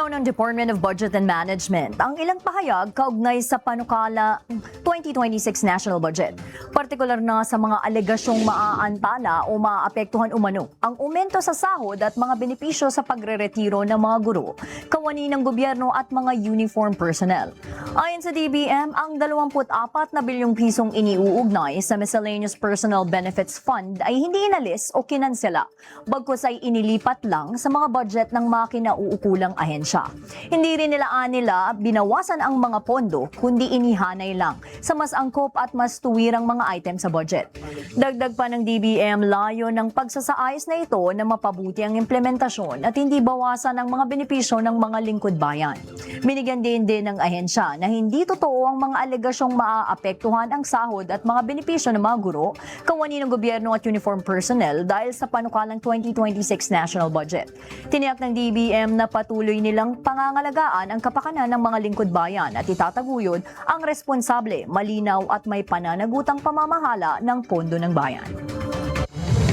Nilinaw ng Department of Budget and Management ang ilang pahayag kaugnay sa panukala 2026 National Budget. Partikular na sa mga alegasyong maaantala o maaapektuhan umano ang aumento sa sahod at mga benepisyo sa pagreretiro ng mga guro, kawani ng gobyerno at mga uniform personnel. Ayon sa DBM, ang 24 na bilyong pisong iniuugnay sa Miscellaneous Personal Benefits Fund ay hindi inalis o kinansela, bagkus ay inilipat lang sa mga budget ng mga kinauukulang ahensya. Hindi rin nila binawasan ang mga pondo, kundi inihanay lang sa mas angkop at mas tuwirang mga item sa budget. Dagdag pa ng DBM, layo ng pagsasaayos na ito na mapabuti ang implementasyon at hindi bawasan ang mga benepisyo ng mga lingkod bayan. Binigyan din ng ahensya na hindi totoo ang mga alegasyong maaapektuhan ang sahod at mga benepisyo ng mga guro, kawani ng gobyerno at uniform personnel dahil sa panukalang 2026 national budget. Tiniyak ng DBM na patuloy nilang pangangalagaan ang kapakanan ng mga lingkod bayan at itataguyod ang responsable, malinaw at may pananagutang pamamahala ng pondo ng bayan.